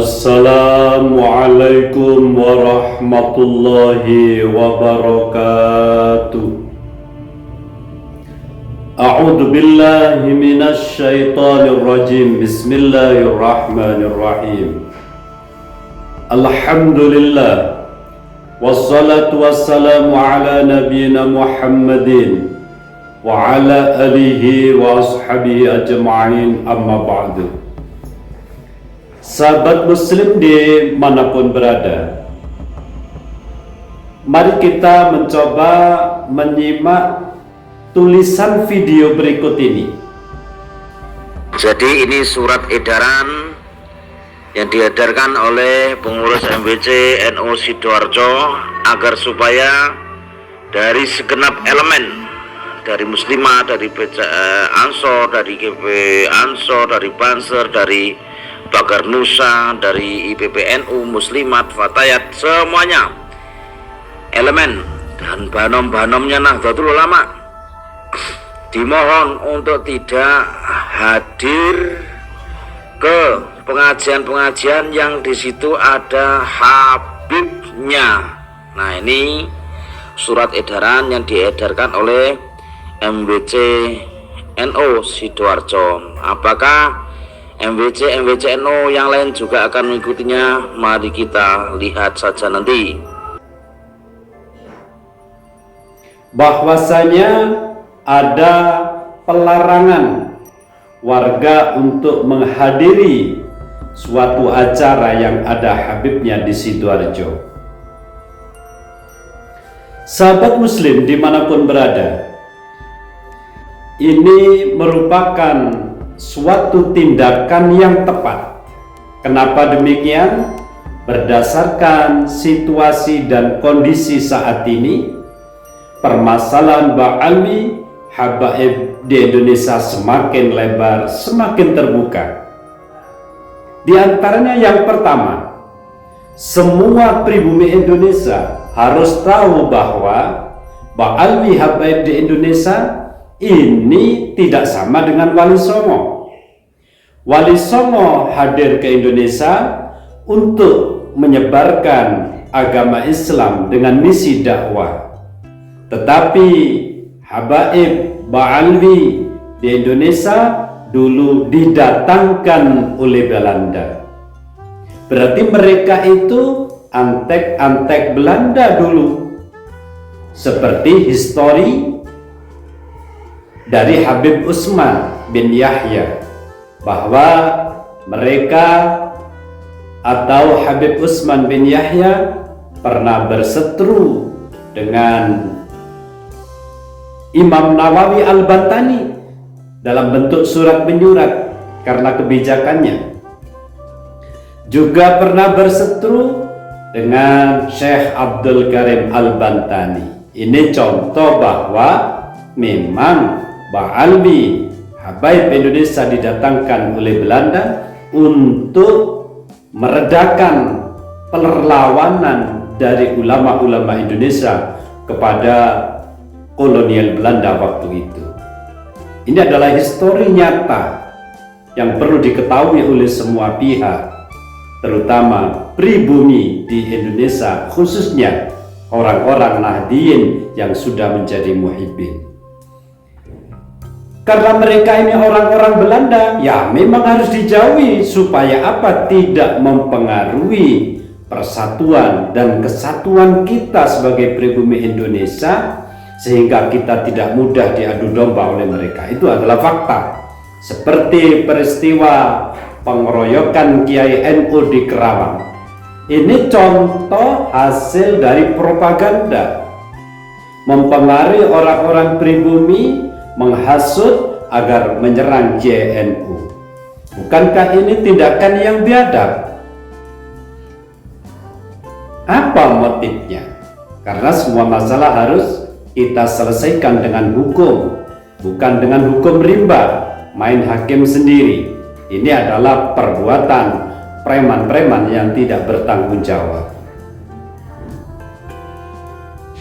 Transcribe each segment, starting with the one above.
Assalamualaikum warahmatullahi wabarakatuh. A'udzu billahi minasy syaithanir rajim. Bismillahirrahmanirrahim. Alhamdulillah wassalatu wassalamu ala nabiyyina Muhammadin wa ala alihi wa ashabihi ajma'in, amma ba'du. Sahabat muslim dimanapun berada, mari kita mencoba menyimak tulisan video berikut ini. Jadi ini surat edaran yang diedarkan oleh pengurus MWC NU Sidoarjo agar supaya dari segenap elemen, dari Muslimah, dari Ansor, dari GP Ansor, dari Banser, dari Pagar Nusa, dari IPPNU, Muslimat, Fatayat, semuanya elemen dan banom-banomnya Nahdlatul Ulama dimohon untuk tidak hadir ke pengajian-pengajian yang di situ ada Habibnya. Nah, ini surat edaran yang diedarkan oleh MWC NU Sidoarjo. Apakah MWC NU yang lain juga akan mengikutinya? Mari kita lihat saja nanti. Bahwasanya ada pelarangan warga untuk menghadiri suatu acara yang ada Habibnya di Sidoarjo. Sahabat muslim dimanapun berada, ini merupakan suatu tindakan yang tepat. Kenapa demikian? Berdasarkan situasi dan kondisi saat ini, permasalahan Ba'alwi Habaib di Indonesia semakin lebar, semakin terbuka. Di antaranya yang pertama, semua pribumi Indonesia harus tahu bahwa Ba'alwi Habaib di Indonesia ini tidak sama dengan Wali Songo. Wali Songo hadir ke Indonesia untuk menyebarkan agama Islam dengan misi dakwah. Tetapi Habaib Ba'alwi di Indonesia dulu didatangkan oleh Belanda. Berarti mereka itu antek-antek Belanda dulu. Seperti histori dari Habib Utsman bin Yahya, bahwa mereka atau Habib Utsman bin Yahya pernah berseteru dengan Imam Nawawi Al-Bantani dalam bentuk surat menyurat karena kebijakannya. Juga pernah berseteru dengan Syekh Abdul Karim Al-Bantani. Ini contoh bahwa memang Ba'alwi Habaib Indonesia didatangkan oleh Belanda untuk meredakan perlawanan dari ulama-ulama Indonesia kepada kolonial Belanda waktu itu. Ini adalah histori nyata yang perlu diketahui oleh semua pihak, terutama pribumi di Indonesia, khususnya orang-orang Nahdliyin yang sudah menjadi muhibbin. Karena mereka ini orang-orang Belanda, ya memang harus dijauhi supaya apa? Tidak mempengaruhi persatuan dan kesatuan kita sebagai pribumi Indonesia, sehingga kita tidak mudah diadu domba oleh mereka. Itu adalah fakta. Seperti peristiwa pengeroyokan Kiai NU di Kerawang. Ini contoh hasil dari propaganda, mempengaruhi orang-orang pribumi, menghasut agar menyerang JNU. Bukankah ini tindakan yang biadab? Apa motifnya? Karena semua masalah harus kita selesaikan dengan hukum, bukan dengan hukum rimba, main hakim sendiri. Ini adalah perbuatan preman-preman yang tidak bertanggung jawab.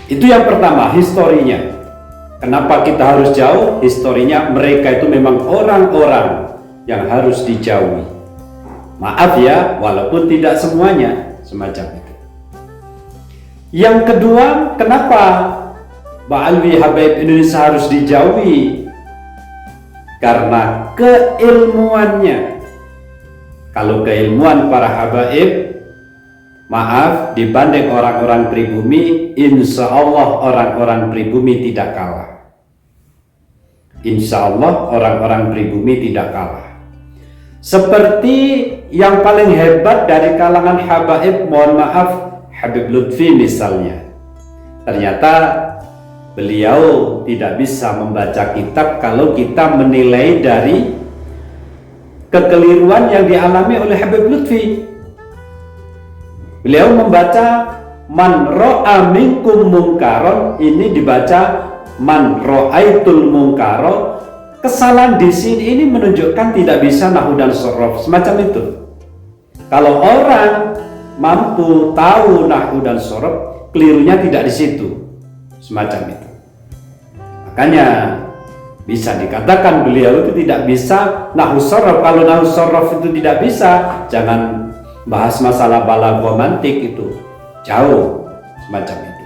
Itu yang pertama, historinya. Kenapa kita harus jauh? Historinya mereka itu memang orang-orang yang harus dijauhi. Maaf ya, walaupun tidak semuanya semacam itu. Yang kedua, kenapa Ba'alwi Habaib Indonesia harus dijauhi? Karena keilmuannya. Kalau keilmuan para habaib, maaf, dibanding orang-orang pribumi, insya Allah orang-orang pribumi tidak kalah. Insya Allah orang-orang pribumi tidak kalah. Seperti yang paling hebat dari kalangan habaib, mohon maaf, Habib Lutfi misalnya. Ternyata beliau tidak bisa membaca kitab kalau kita menilai dari kekeliruan yang dialami oleh Habib Lutfi. Beliau membaca man ro'a minkum mungkaron, ini dibaca man ro'aitul mungkaro. Kesalahan di sini ini menunjukkan tidak bisa nahwu dan sorof, semacam itu. Kalau orang mampu tahu nahwu dan sorof, kelirunya tidak di situ, semacam itu. Makanya bisa dikatakan beliau itu tidak bisa nahwu sorof. Kalau nahwu sorof itu tidak bisa, jangan bahas masalah balaghah mantik, itu jauh, semacam itu.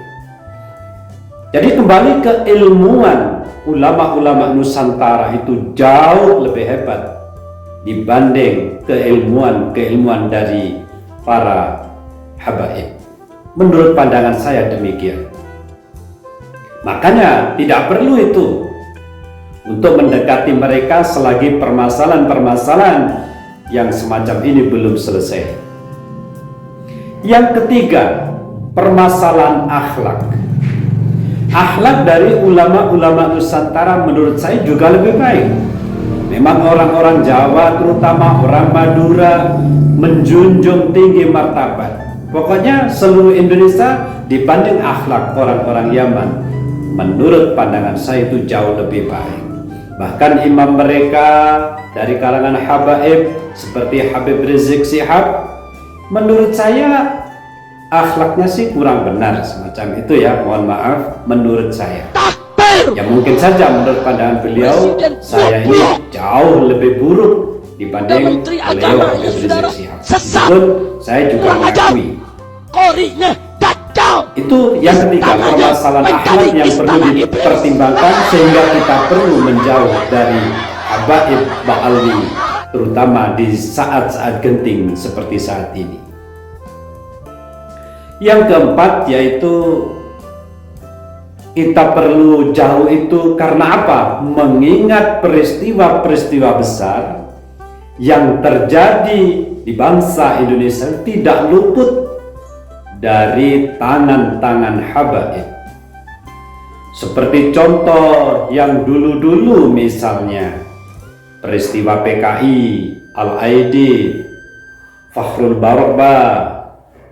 Jadi kembali ke ilmuwan, ulama-ulama Nusantara itu jauh lebih hebat dibanding keilmuan dari para habaib. Menurut pandangan saya demikian. Makanya tidak perlu itu untuk mendekati mereka selagi permasalahan-permasalahan yang semacam ini belum selesai. Yang ketiga, permasalahan akhlak. Akhlak dari ulama-ulama Nusantara menurut saya juga lebih baik. Memang orang-orang Jawa, terutama orang Madura, menjunjung tinggi martabat. Pokoknya seluruh Indonesia dibanding akhlak orang-orang Yaman, menurut pandangan saya itu jauh lebih baik. Bahkan imam mereka dari kalangan habaib seperti Habib Rizik Syihab, menurut saya akhlaknya sih kurang benar, semacam itu ya, mohon maaf menurut saya. Ya mungkin saja menurut pandangan beliau saya ini jauh lebih buruk dibanding beliau Habib Rizik Syihab. Meskipun saya juga mengakui itu. Yang ketiga, permasalahan akhlak yang perlu dipertimbangkan sehingga kita perlu menjauh dari habaib Ba'alwi, terutama di saat-saat genting seperti saat ini. Yang keempat yaitu kita perlu jauh itu karena apa? Mengingat peristiwa-peristiwa besar yang terjadi di bangsa Indonesia tidak luput dari tangan-tangan habaib. Seperti contoh yang dulu-dulu misalnya peristiwa PKI, Al-Aidid, Fakhrul Barokba,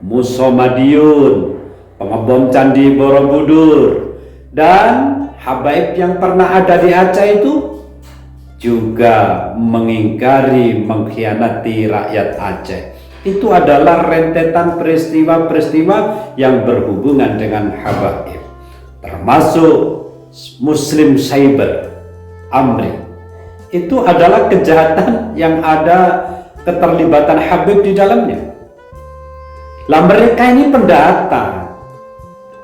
Musa Madiun, pengebom Candi Borobudur, dan habaib yang pernah ada di Aceh itu juga mengingkari, mengkhianati rakyat Aceh. Itu adalah rentetan peristiwa-peristiwa yang berhubungan dengan habaib, termasuk Muslim Cyber Amri. Itu adalah kejahatan yang ada keterlibatan habib di dalamnya. Lah mereka ini pendatang,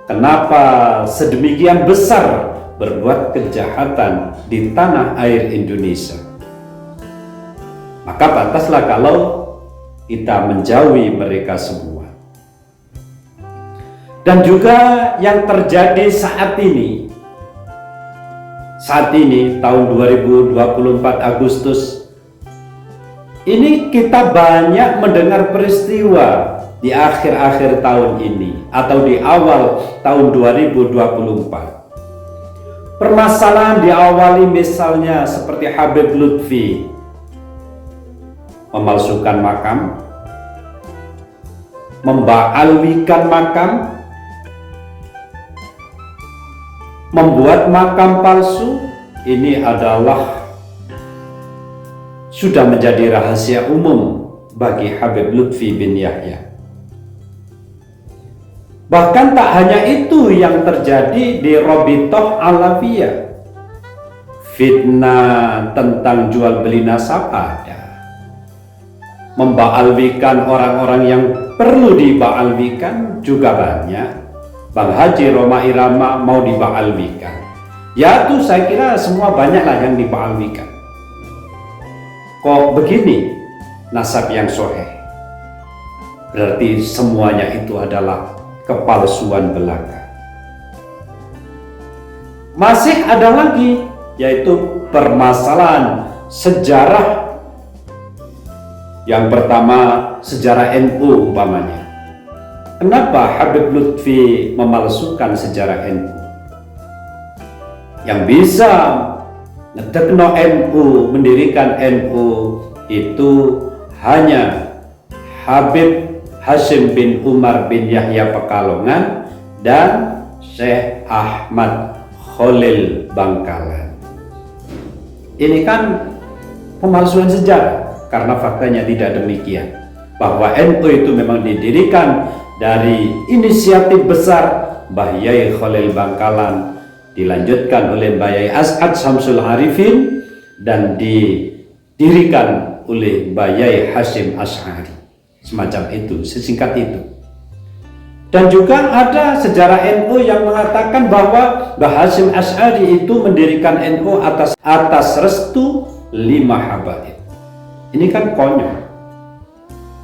kenapa sedemikian besar berbuat kejahatan di tanah air Indonesia? Maka pantaslah kalau kita menjauhi mereka semua. Dan juga yang terjadi saat ini tahun 2024 Agustus ini, kita banyak mendengar peristiwa di akhir-akhir tahun ini atau di awal tahun 2024. Permasalahan diawali misalnya seperti Habib Lutfi memalsukan makam, memba'alwikan makam, membuat makam palsu. Ini adalah sudah menjadi rahasia umum bagi Habib Lutfi bin Yahya. Bahkan tak hanya itu yang terjadi di Robitoh Alafiyah. Fitnah tentang jual beli nasab ada. membaalwikan orang-orang yang perlu dibaalwikan juga banyak. Bang Haji Roma Irama mau dibaalwikan, ya itu saya kira semua banyaklah yang dibaalwikan. Kok begini nasab yang soheh? Berarti semuanya itu adalah kepalsuan belaka. Masih ada lagi, yaitu permasalahan sejarah. Yang pertama, sejarah NU umpamanya. Kenapa Habib Lutfi memalsukan sejarah NU? Yang bisa ngedekno NU, mendirikan NU itu hanya Habib Hashim bin Umar bin Yahya Pekalongan dan Syekh Ahmad Khalil Bangkalan. Ini kan pemalsuan sejarah, karena faktanya tidak demikian, bahwa NU itu memang didirikan dari inisiatif besar Mbah Yai Khalil Bangkalan, dilanjutkan oleh Mbah Yai As'ad Syamsul Arifin, dan didirikan oleh Mbah Yai Hashim Asy'ari. Semacam itu, sesingkat itu. Dan juga ada sejarah NU yang mengatakan bahwa Mbah Hashim Asy'ari itu mendirikan NU atas restu 5 habaib. Ini kan konyol,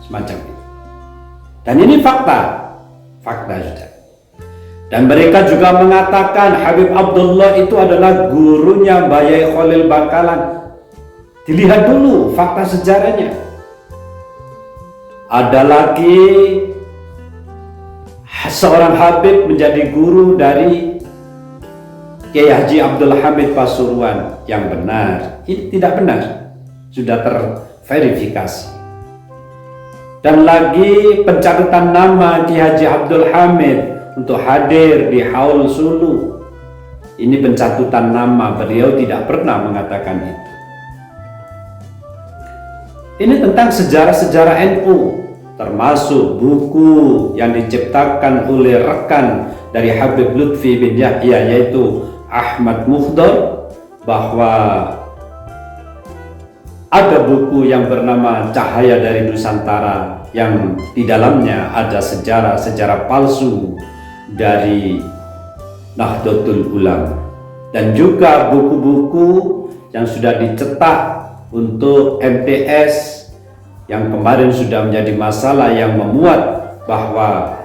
semacam itu. Dan ini fakta sudah. Dan mereka juga mengatakan Habib Abdullah itu adalah gurunya Mbah Yai Khalil Bangkalan. Dilihat dulu fakta sejarahnya. Ada lagi seorang Habib menjadi guru dari Kiai Haji Abdul Hamid Pasuruan. Yang benar, ini tidak benar, sudah terverifikasi. Dan lagi pencatutan nama Kiai Haji Abdul Hamid untuk hadir di Haul Sulu. Ini pencatutan nama, beliau tidak pernah mengatakan itu. Ini tentang sejarah-sejarah NU, termasuk buku yang diciptakan oleh rekan dari Habib Lutfi bin Yahya, yaitu Ahmad Mukhdar, bahwa ada buku yang bernama Cahaya dari Nusantara, yang di dalamnya ada sejarah-sejarah palsu dari Nahdlatul Ulama, dan juga buku-buku yang sudah dicetak untuk MTS yang kemarin sudah menjadi masalah, yang memuat bahwa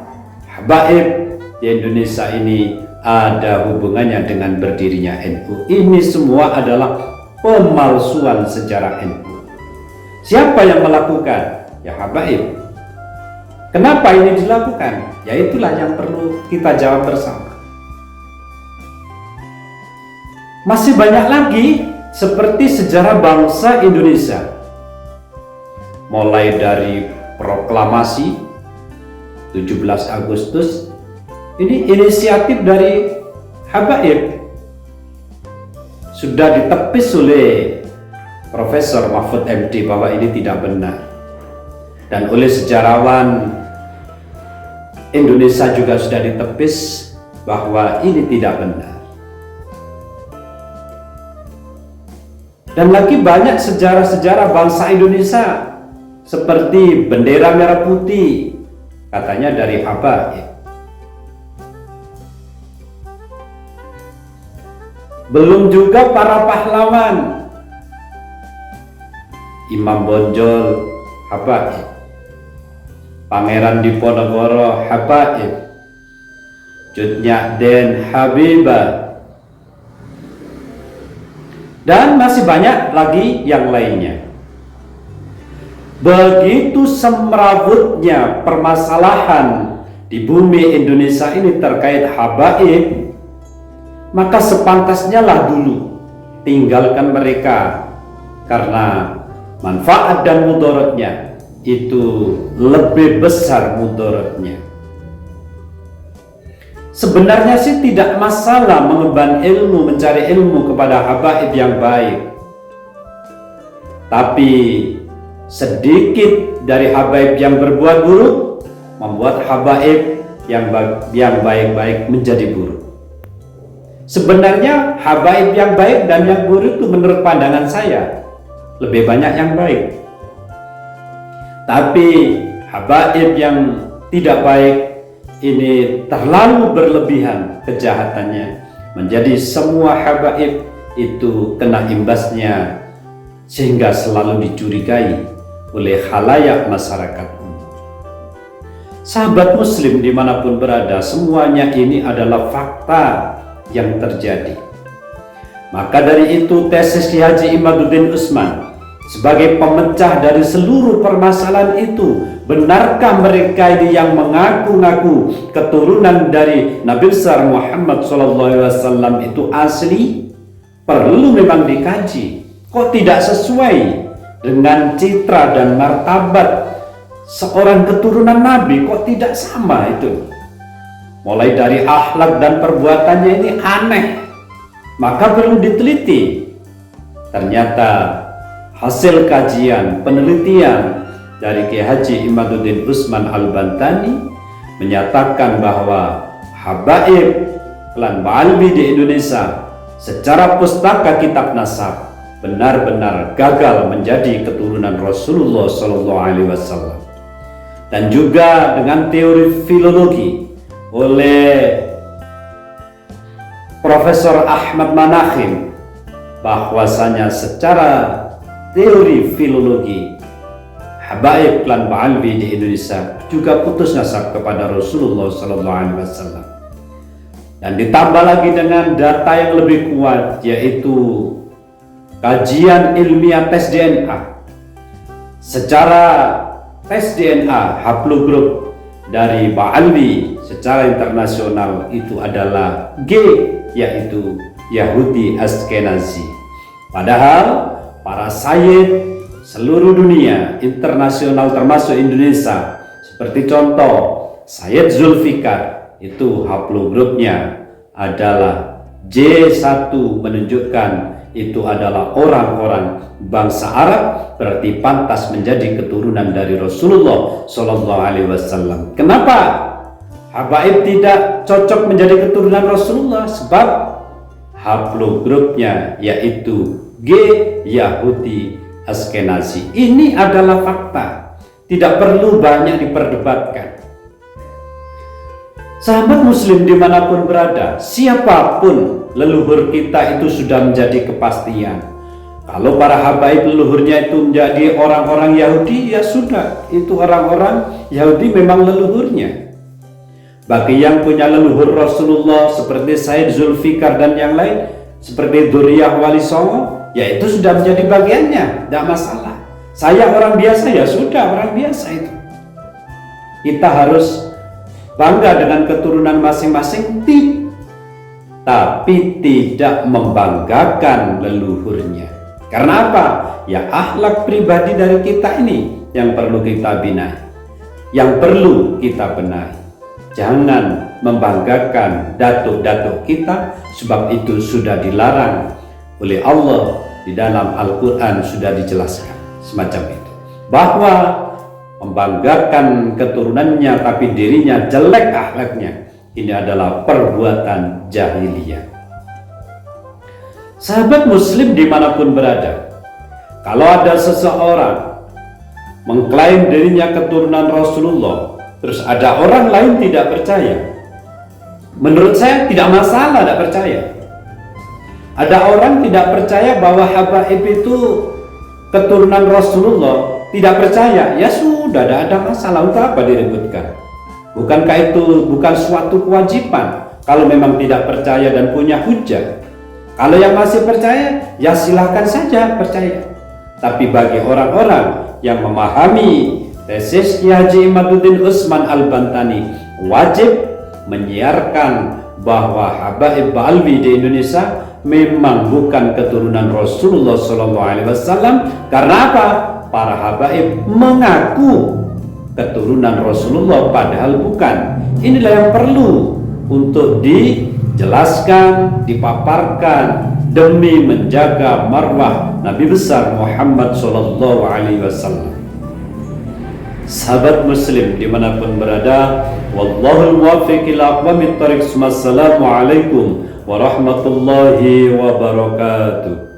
habaib di Indonesia ini ada hubungannya dengan berdirinya NU. Ini semua adalah pemalsuan sejarah NU. Siapa yang melakukan? Ya habaib. Kenapa ini dilakukan? Ya itulah yang perlu kita jawab bersama. Masih banyak lagi seperti sejarah bangsa Indonesia, mulai dari proklamasi 17 Agustus, ini inisiatif dari habaib, sudah ditepis oleh Profesor Mahfud MD bahwa ini tidak benar, dan oleh sejarawan Indonesia juga sudah ditepis bahwa ini tidak benar. Dan lagi banyak sejarah-sejarah bangsa Indonesia, seperti bendera merah putih, katanya dari habaib. Belum juga para pahlawan, Imam Bonjol habaib, Pangeran Diponegoro habaib, Cut Nyak Den Habibah, dan masih banyak lagi yang lainnya. Begitu semrawutnya permasalahan di bumi Indonesia ini terkait habaib, maka sepantasnya lah dulu tinggalkan mereka, karena manfaat dan mudaratnya itu lebih besar mudaratnya. Sebenarnya sih tidak masalah mengemban ilmu, mencari ilmu kepada habaib yang baik, tapi sedikit dari habaib yang berbuat buruk membuat habaib yang baik-baik menjadi buruk. Sebenarnya habaib yang baik dan yang buruk itu menurut pandangan saya lebih banyak yang baik. Tapi habaib yang tidak baik ini terlalu berlebihan kejahatannya, menjadi semua habaib itu kena imbasnya sehingga selalu dicurigai oleh khalayak masyarakat umum. Sahabat muslim dimanapun berada, semuanya ini adalah fakta yang terjadi. Maka dari itu tesis Ki Haji Imaduddin Usman sebagai pemecah dari seluruh permasalahan itu, benarkah mereka ini yang mengaku-ngaku keturunan dari Nabi besar Muhammad SAW itu asli? Perlu memang dikaji. Kok tidak sesuai dengan citra dan martabat seorang keturunan Nabi? Kok tidak sama itu? Mulai dari akhlak dan perbuatannya ini aneh. Maka perlu diteliti. Ternyata hasil kajian penelitian dari Ki Haji Imaduddin Usman Al-Bantani menyatakan bahwa habaib klan Ba'alwi di Indonesia secara pustaka kitab nasab benar-benar gagal menjadi keturunan Rasulullah SAW. Dan juga dengan teori filologi oleh Profesor Ahmad Manakhim, bahwasanya secara teori filologi habaib klan Ba'alwi di Indonesia juga putus nasab kepada Rasulullah SAW. Dan ditambah lagi dengan data yang lebih kuat, yaitu kajian ilmiah tes DNA. Secara tes DNA haplogrup dari Ba'alwi secara internasional itu adalah G, yaitu Yahudi Ashkenazi. Padahal para sayyid seluruh dunia internasional termasuk Indonesia, seperti contoh Sayyid Zulfikar, itu haplogrupnya adalah J1, menunjukkan itu adalah orang-orang bangsa Arab, berarti pantas menjadi keturunan dari Rasulullah SAW. Kenapa habaib tidak cocok menjadi keturunan Rasulullah? Sebab haplogrupnya yaitu G, Yahudi Ashkenazi. Ini adalah fakta, tidak perlu banyak diperdebatkan. Sahabat muslim dimanapun berada, siapapun leluhur kita itu sudah menjadi kepastian. Kalau para habaib leluhurnya itu menjadi orang-orang Yahudi, ya sudah, itu orang-orang Yahudi memang leluhurnya. Bagi yang punya leluhur Rasulullah seperti Sayyid Zulfikar dan yang lain, seperti Dzurriyyah Wali Songo, ya itu sudah menjadi bagiannya, tidak masalah. Saya orang biasa, ya sudah, orang biasa itu. Kita harus bangga dengan keturunan masing-masing, tapi tidak membanggakan leluhurnya. Karena apa? Ya akhlak pribadi dari kita ini yang perlu kita bina, yang perlu kita benahi. Jangan membanggakan datuk-datuk kita, sebab itu sudah dilarang oleh Allah. Di dalam Al-Quran sudah dijelaskan semacam itu, bahwa membanggakan keturunannya tapi dirinya jelek akhlaknya, ini adalah perbuatan jahiliyah. Sahabat muslim dimanapun berada, kalau ada seseorang mengklaim dirinya keturunan Rasulullah, terus ada orang lain tidak percaya, menurut saya tidak masalah tidak percaya. Ada orang tidak percaya bahwa habaib itu keturunan Rasulullah, tidak percaya, ya sudah, tidak ada masalah, untuk apa diributkan? Bukankah itu bukan suatu kewajiban kalau memang tidak percaya dan punya hujah? Kalau yang masih percaya, ya silahkan saja percaya. Tapi bagi orang-orang yang memahami tesis Ki Haji Imaduddin Usman Al-Bantani, wajib menyiarkan bahwa habaib Ba'alwi di Indonesia memang bukan keturunan Rasulullah SAW. Karena apa? Para habaib mengaku keturunan Rasulullah padahal bukan. Inilah yang perlu untuk dijelaskan, dipaparkan demi menjaga marwah Nabi besar Muhammad SAW. Sahabat muslim dimanapun berada, wallahul muwaffiq ila aqwamit thariq. Wassalamualaikum warahmatullahi wabarakatuh.